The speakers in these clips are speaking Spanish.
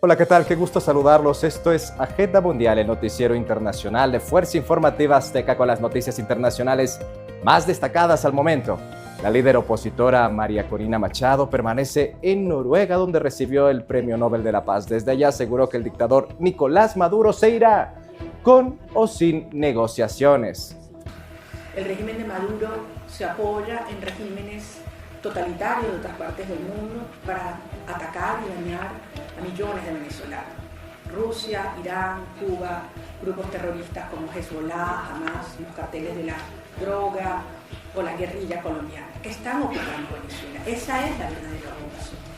Hola, ¿qué tal? Qué gusto saludarlos. Esto es Agenda Mundial, el noticiero internacional de Fuerza Informativa Azteca con las noticias internacionales más destacadas al momento. La líder opositora María Corina Machado permanece en Noruega, donde recibió el Premio Nobel de la Paz. Desde allá aseguró que el dictador Nicolás Maduro se irá con o sin negociaciones. El régimen de Maduro se apoya en regímenes totalitarios de otras partes del mundo para atacar y dañar a millones de venezolanos. Rusia, Irán, Cuba, grupos terroristas como Hezbollah, Hamas, los carteles de la droga o la guerrilla colombiana, que están ocupando Venezuela. Esa es la verdadera ocupación.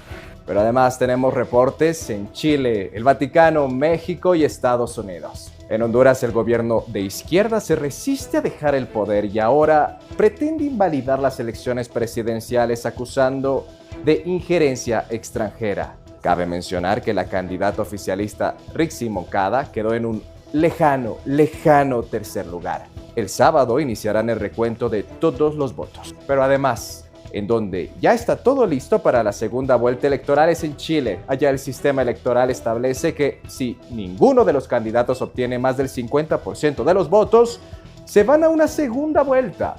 Pero además tenemos reportes en Chile, el Vaticano, México y Estados Unidos. En Honduras el gobierno de izquierda se resiste a dejar el poder y ahora pretende invalidar las elecciones presidenciales acusando de injerencia extranjera. Cabe mencionar que la candidata oficialista Rixi Moncada quedó en un lejano tercer lugar. El sábado iniciarán el recuento de todos los votos. Pero además, en donde ya está todo listo para la segunda vuelta electoral es en Chile. Allá el sistema electoral establece que si ninguno de los candidatos obtiene más del 50% de los votos, se van a una segunda vuelta,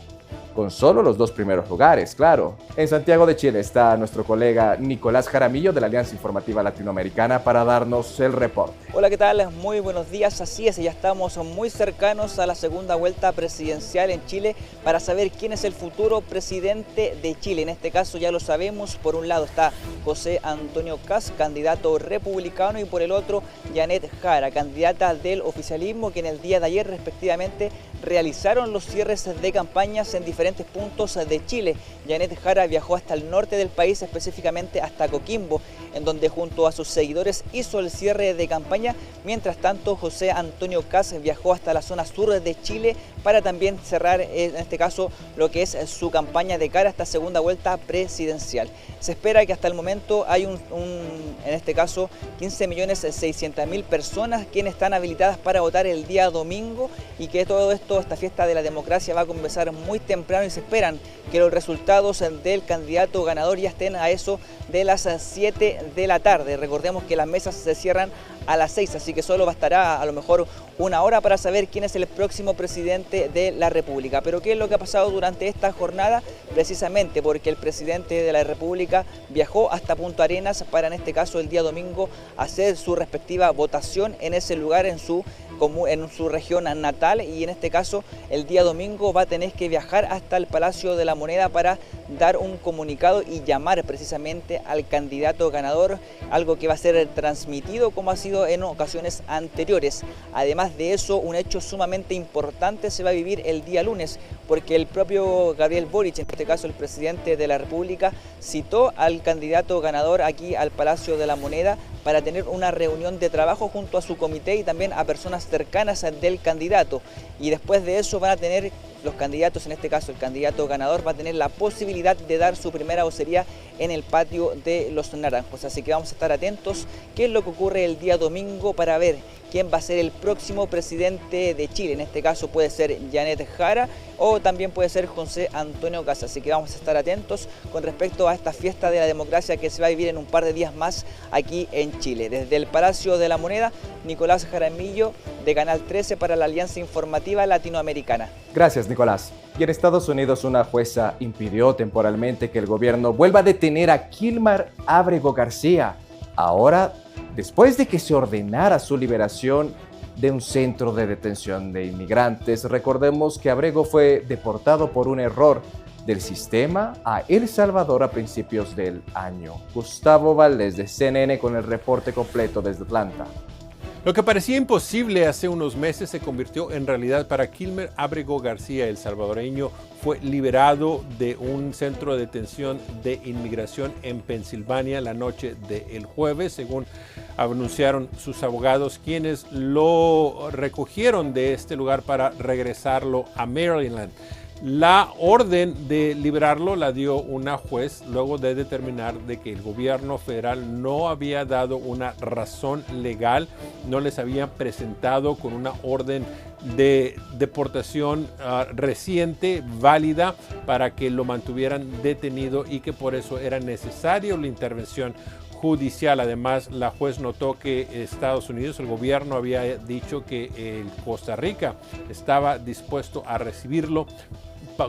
con solo los dos primeros lugares, claro. En Santiago de Chile está nuestro colega Nicolás Jaramillo de la Alianza Informativa Latinoamericana para darnos el reporte. Hola, ¿qué tal? Muy buenos días. Así es, ya estamos muy cercanos a la segunda vuelta presidencial en Chile para saber quién es el futuro presidente de Chile. En este caso ya lo sabemos, por un lado está José Antonio Kast, candidato republicano, y por el otro Janet Jara, candidata del oficialismo, que en el día de ayer respectivamente realizaron los cierres de campañas en diferentes puntos de Chile. Janet Jara viajó hasta el norte del país, específicamente hasta Coquimbo, en donde junto a sus seguidores hizo el cierre de campaña. Mientras tanto, José Antonio Kast viajó hasta la zona sur de Chile para también cerrar, en este caso, lo que es su campaña de cara a esta segunda vuelta presidencial. Se espera que hasta el momento hay en este caso, 15.600.000 personas quienes están habilitadas para votar el día domingo, y que todo esto, esta fiesta de la democracia, va a comenzar muy temprano y se esperan que los resultados del candidato ganador ya estén a eso de las 7 de la tarde. Recordemos que las mesas se cierran a las 6, así que solo bastará a lo mejor una hora para saber quién es el próximo presidente de la República. Pero ¿qué es lo que ha pasado durante esta jornada? Precisamente porque el presidente de la República viajó hasta Punta Arenas para, en este caso, el día domingo hacer su respectiva votación en ese lugar, en su región natal, y en este caso el día domingo va a tener que viajar hasta el Palacio de la Moneda para dar un comunicado y llamar precisamente al candidato ganador, algo que va a ser transmitido como ha sido en ocasiones anteriores. Además de eso, un hecho sumamente importante se va a vivir el día lunes, porque el propio Gabriel Boric, en este caso el presidente de la República, citó al candidato ganador aquí al Palacio de la Moneda para tener una reunión de trabajo junto a su comité y también a personas cercanas del candidato. Y después de eso van a tener los candidatos, en este caso el candidato ganador, va a tener la posibilidad de dar su primera vocería en el patio de los Naranjos. Así que vamos a estar atentos qué es lo que ocurre el día domingo para ver quién va a ser el próximo presidente de Chile. En este caso puede ser Janet Jara o también puede ser José Antonio Kast. Así que vamos a estar atentos con respecto a esta fiesta de la democracia que se va a vivir en un par de días más aquí en Chile. Desde el Palacio de la Moneda, Nicolás Jaramillo de Canal 13 para la Alianza Informativa Latinoamericana. Gracias, Nicolás. Y en Estados Unidos una jueza impidió temporalmente que el gobierno vuelva a detener a Kilmer Ábrego García. Ahora, después de que se ordenara su liberación de un centro de detención de inmigrantes, recordemos que Ábrego fue deportado por un error del sistema a El Salvador a principios del año. Gustavo Valdés de CNN con el reporte completo desde Atlanta. Lo que parecía imposible hace unos meses se convirtió en realidad para Kilmer Ábrego García. El salvadoreño fue liberado de un centro de detención de inmigración en Pensilvania la noche del jueves, según anunciaron sus abogados, quienes lo recogieron de este lugar para regresarlo a Maryland. La orden de liberarlo la dio una juez luego de determinar de que el gobierno federal no había dado una razón legal, no les había presentado con una orden de deportación reciente, válida, para que lo mantuvieran detenido y que por eso era necesario la intervención judicial. Además, la juez notó que Estados Unidos, el gobierno había dicho que Costa Rica estaba dispuesto a recibirlo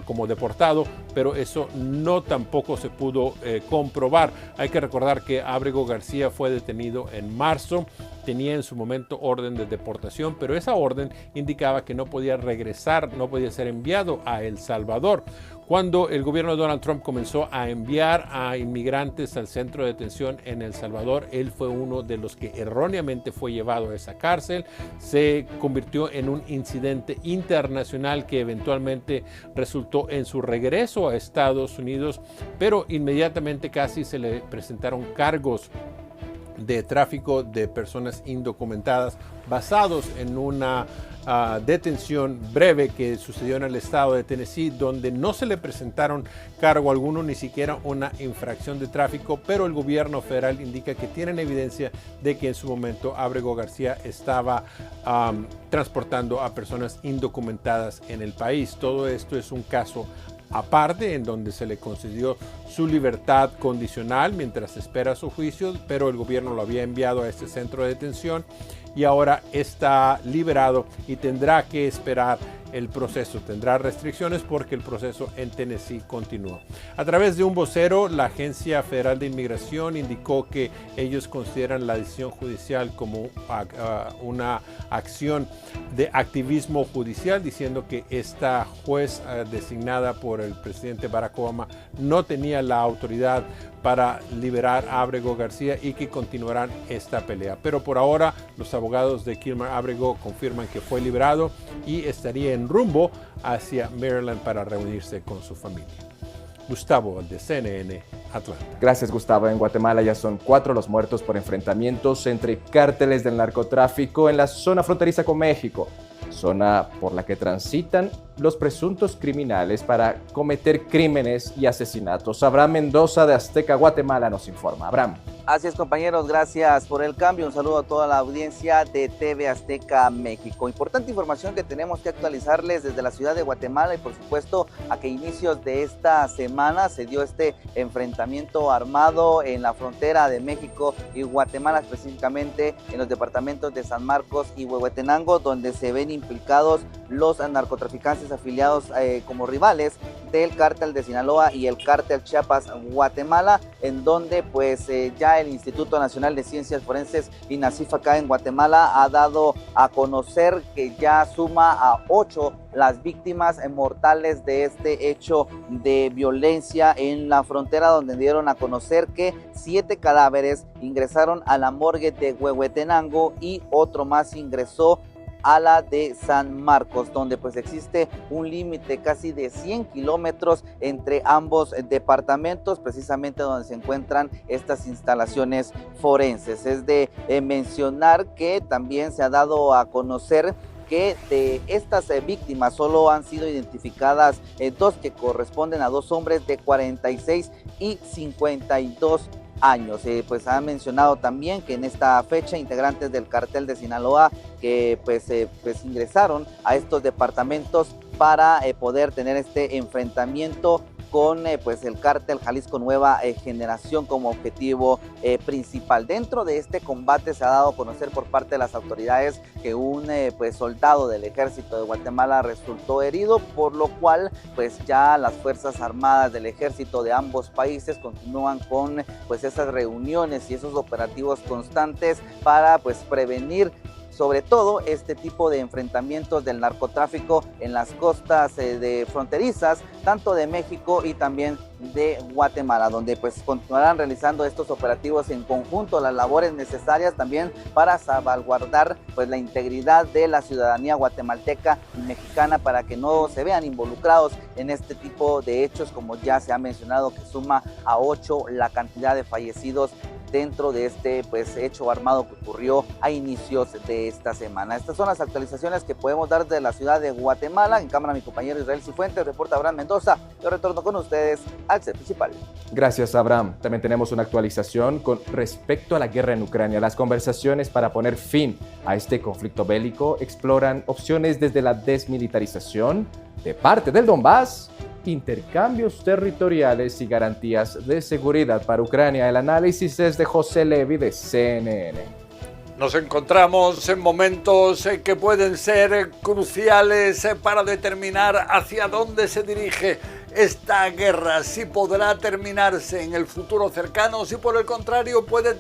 como deportado, pero eso no tampoco se pudo comprobar. Hay que recordar que Ábrego García fue detenido en marzo, tenía en su momento orden de deportación, pero esa orden indicaba que no podía regresar, no podía ser enviado a El Salvador. Cuando el gobierno de Donald Trump comenzó a enviar a inmigrantes al centro de detención en El Salvador, él fue uno de los que erróneamente fue llevado a esa cárcel. Se convirtió en un incidente internacional que eventualmente resultó en su regreso a Estados Unidos, pero inmediatamente casi se le presentaron cargos de tráfico de personas indocumentadas basados en una detención breve que sucedió en el estado de Tennessee, donde no se le presentaron cargo alguno, ni siquiera una infracción de tráfico, pero el gobierno federal indica que tienen evidencia de que en su momento Ábrego García estaba transportando a personas indocumentadas en el país. Todo esto es un caso aparte, en donde se le concedió su libertad condicional mientras espera su juicio, pero el gobierno lo había enviado a este centro de detención y ahora está liberado y tendrá que esperar el proceso. Tendrá restricciones porque el proceso en Tennessee continúa. A través de un vocero, la Agencia Federal de Inmigración indicó que ellos consideran la decisión judicial como una acción de activismo judicial, diciendo que esta juez designada por el presidente Barack Obama no tenía la autoridad para liberar a Ábrego García y que continuarán esta pelea. Pero por ahora los abogados de Kilmer Ábrego confirman que fue liberado y estaría en rumbo hacia Maryland para reunirse con su familia. Gustavo, de CNN, Atlanta. Gracias, Gustavo. En Guatemala ya son 4 los muertos por enfrentamientos entre cárteles del narcotráfico en la zona fronteriza con México, zona por la que transitan los presuntos criminales para cometer crímenes y asesinatos. Abraham Mendoza de Azteca, Guatemala, nos informa. Abraham. Así es, compañeros, gracias por el cambio. Un saludo a toda la audiencia de TV Azteca México. Importante información que tenemos que actualizarles desde la ciudad de Guatemala y por supuesto a que inicios de esta semana se dio este enfrentamiento armado en la frontera de México y Guatemala, específicamente en los departamentos de San Marcos y Huehuetenango, donde se ven implicados los narcotraficantes afiliados como rivales del cártel de Sinaloa y el cártel Chiapas Guatemala, en donde pues ya el Instituto Nacional de Ciencias Forenses INACIF acá en Guatemala ha dado a conocer que ya suma a 8 las víctimas mortales de este hecho de violencia en la frontera, donde dieron a conocer que 7 cadáveres ingresaron a la morgue de Huehuetenango y otro más ingresó a la de San Marcos, donde pues existe un límite casi de 100 kilómetros entre ambos departamentos, precisamente donde se encuentran estas instalaciones forenses. Es de mencionar que también se ha dado a conocer que de estas víctimas solo han sido identificadas 2 que corresponden a 2 hombres de 46 y 52 años. Pues han mencionado también que en esta fecha integrantes del cartel de Sinaloa que pues ingresaron a estos departamentos para poder tener este enfrentamiento con pues el cártel Jalisco Nueva Generación como objetivo principal. Dentro de este combate se ha dado a conocer por parte de las autoridades que un pues soldado del ejército de Guatemala resultó herido, por lo cual pues ya las fuerzas armadas del ejército de ambos países continúan con pues esas reuniones y esos operativos constantes para pues prevenir sobre todo este tipo de enfrentamientos del narcotráfico en las costas de fronterizas, tanto de México y también de Guatemala, donde pues continuarán realizando estos operativos en conjunto, las labores necesarias también para salvaguardar pues la integridad de la ciudadanía guatemalteca y mexicana, para que no se vean involucrados en este tipo de hechos, como ya se ha mencionado, que suma a 8 la cantidad de fallecidos dentro de este pues hecho armado que ocurrió a inicios de esta semana. Estas son las actualizaciones que podemos dar de la ciudad de Guatemala. En cámara mi compañero Israel Cifuentes, reporta Abraham Mendoza. Yo retorno con ustedes al set principal. Gracias, Abraham. También tenemos una actualización con respecto a la guerra en Ucrania. Las conversaciones para poner fin a este conflicto bélico exploran opciones desde la desmilitarización de parte del Donbass intercambios territoriales y garantías de seguridad para Ucrania. El análisis es de José Levi de CNN. Nos encontramos en momentos que pueden ser cruciales para determinar hacia dónde se dirige esta guerra, si podrá terminarse en el futuro cercano, si por el contrario puede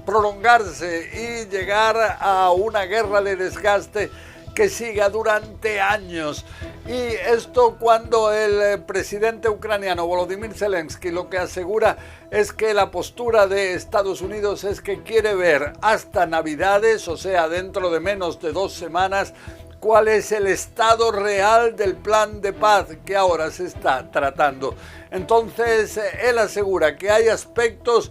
prolongarse y llegar a una guerra de desgaste que siga durante años. Y esto cuando el presidente ucraniano Volodymyr Zelensky lo que asegura es que la postura de Estados Unidos es que quiere ver hasta Navidades, o sea, dentro de menos de 2 semanas, cuál es el estado real del plan de paz que ahora se está tratando. Entonces, él asegura que hay aspectos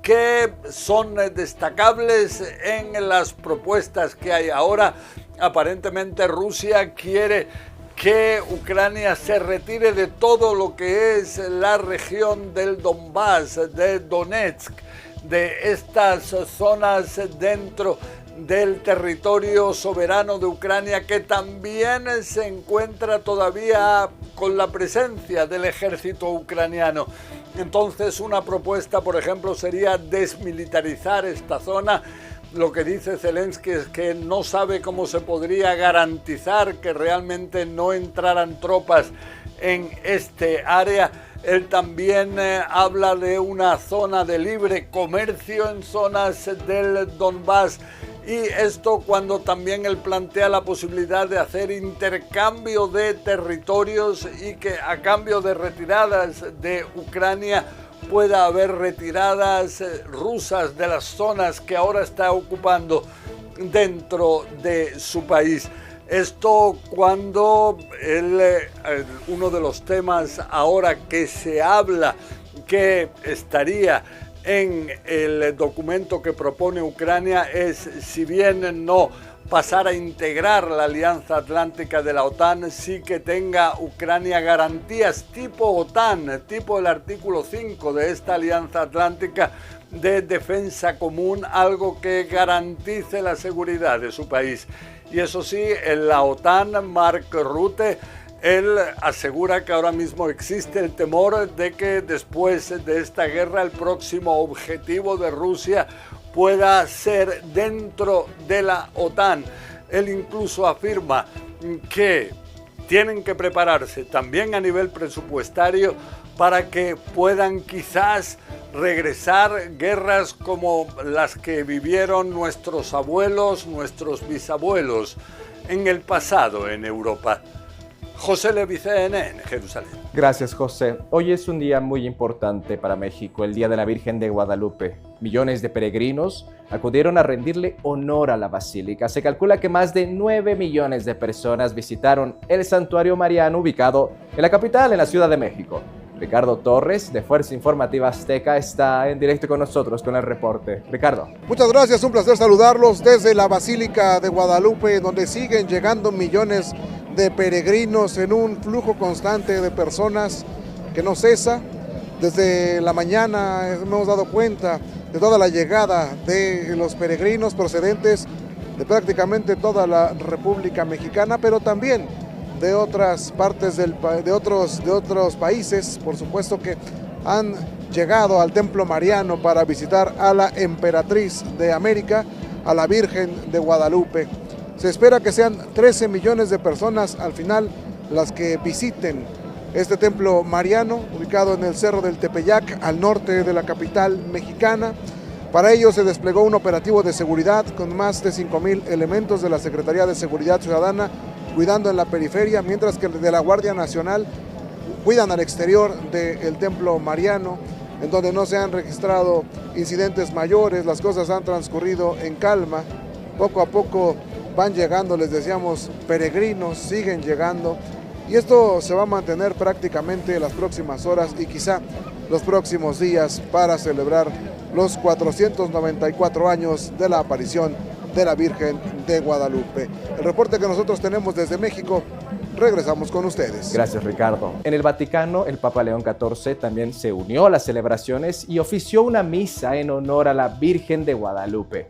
que son destacables en las propuestas que hay ahora. Aparentemente Rusia quiere que Ucrania se retire de todo lo que es la región del Donbass, de Donetsk, de estas zonas dentro del territorio soberano de Ucrania, que también se encuentra todavía con la presencia del ejército ucraniano. Entonces, una propuesta, por ejemplo, sería desmilitarizar esta zona. Lo que dice Zelensky es que no sabe cómo se podría garantizar que realmente no entraran tropas en este área. Él también habla de una zona de libre comercio en zonas del Donbass. Y esto cuando también él plantea la posibilidad de hacer intercambio de territorios y que a cambio de retiradas de Ucrania pueda haber retiradas rusas de las zonas que ahora está ocupando dentro de su país. Esto cuando uno de los temas ahora que se habla que estaría en el documento que propone Ucrania es, si bien no pasar a integrar la Alianza Atlántica de la OTAN, sí que tenga Ucrania garantías tipo OTAN, tipo el artículo 5 de esta Alianza Atlántica de defensa común, algo que garantice la seguridad de su país. Y eso sí, en la OTAN, Mark Rutte, él asegura que ahora mismo existe el temor de que después de esta guerra el próximo objetivo de Rusia pueda ser dentro de la OTAN. Él incluso afirma que tienen que prepararse también a nivel presupuestario para que puedan quizás regresar guerras como las que vivieron nuestros abuelos, nuestros bisabuelos en el pasado en Europa. José Levi, CNN, Jerusalén. Gracias, José. Hoy es un día muy importante para México, el Día de la Virgen de Guadalupe. Millones de peregrinos acudieron a rendirle honor a la basílica. Se calcula que más de 9 millones de personas visitaron el santuario mariano ubicado en la capital, en la Ciudad de México. Ricardo Torres, de Fuerza Informativa Azteca, está en directo con nosotros con el reporte. Ricardo. Muchas gracias, un placer saludarlos desde la Basílica de Guadalupe, donde siguen llegando millones de peregrinos en un flujo constante de personas que no cesa. Desde la mañana hemos dado cuenta de toda la llegada de los peregrinos procedentes de prácticamente toda la República Mexicana, pero también de otras partes de otros países, por supuesto, que han llegado al Templo Mariano para visitar a la Emperatriz de América, a la Virgen de Guadalupe. Se espera que sean 13 millones de personas al final las que visiten este templo mariano, ubicado en el Cerro del Tepeyac, al norte de la capital mexicana. Para ello se desplegó un operativo de seguridad con más de 5,000 elementos de la Secretaría de Seguridad Ciudadana cuidando en la periferia, mientras que de la Guardia Nacional cuidan al exterior del templo mariano, en donde no se han registrado incidentes mayores. Las cosas han transcurrido en calma. Poco a poco van llegando, les decíamos, peregrinos, siguen llegando, y esto se va a mantener prácticamente las próximas horas y quizá los próximos días para celebrar los 494 años de la aparición de la Virgen de Guadalupe. El reporte que nosotros tenemos desde México. Regresamos con ustedes. Gracias, Ricardo. En el Vaticano, el Papa León XIV también se unió a las celebraciones y ofició una misa en honor a la Virgen de Guadalupe.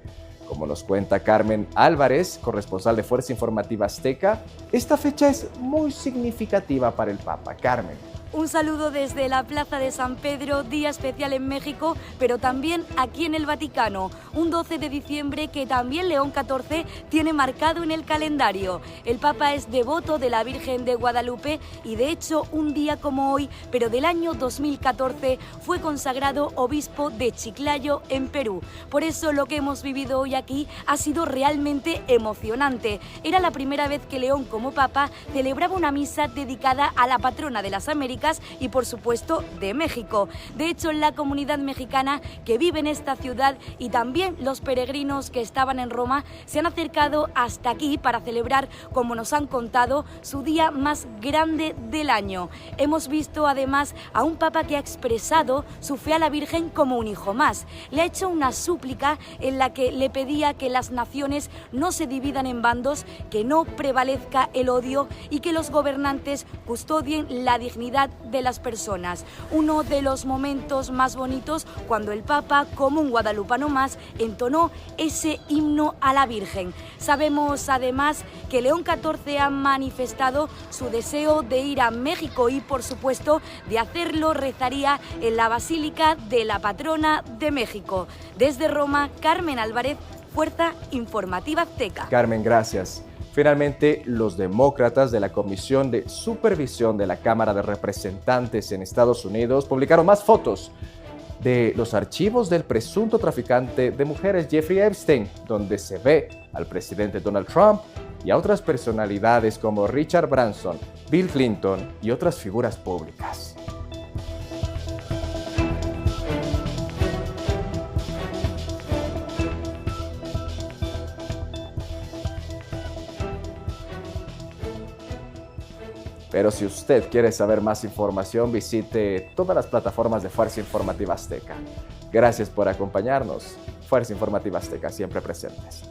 Como nos cuenta Carmen Álvarez, corresponsal de Fuerza Informativa Azteca, esta fecha es muy significativa para el Papa. Carmen. Un saludo desde la Plaza de San Pedro, día especial en México, pero también aquí en el Vaticano. Un 12 de diciembre que también León XIV tiene marcado en el calendario. El Papa es devoto de la Virgen de Guadalupe y de hecho un día como hoy, pero del año 2014, fue consagrado obispo de Chiclayo en Perú. Por eso lo que hemos vivido hoy aquí ha sido realmente emocionante. Era la primera vez que León como Papa celebraba una misa dedicada a la patrona de las Américas y por supuesto de México. De hecho, la comunidad mexicana que vive en esta ciudad y también los peregrinos que estaban en Roma se han acercado hasta aquí para celebrar, como nos han contado, su día más grande del año. Hemos visto además a un papa que ha expresado su fe a la Virgen como un hijo más. Le ha hecho una súplica en la que le pedía que las naciones no se dividan en bandos, que no prevalezca el odio y que los gobernantes custodien la dignidad de las personas. Uno de los momentos más bonitos cuando el Papa, como un guadalupano más, entonó ese himno a la Virgen. Sabemos además que León XIV ha manifestado su deseo de ir a México y por supuesto de hacerlo rezaría en la Basílica de la Patrona de México. Desde Roma, Carmen Álvarez, Fuerza Informativa Azteca. Carmen, gracias. Finalmente, los demócratas de la Comisión de Supervisión de la Cámara de Representantes en Estados Unidos publicaron más fotos de los archivos del presunto traficante de mujeres Jeffrey Epstein, donde se ve al presidente Donald Trump y a otras personalidades como Richard Branson, Bill Clinton y otras figuras públicas. Pero si usted quiere saber más información, visite todas las plataformas de Fuerza Informativa Azteca. Gracias por acompañarnos. Fuerza Informativa Azteca, siempre presentes.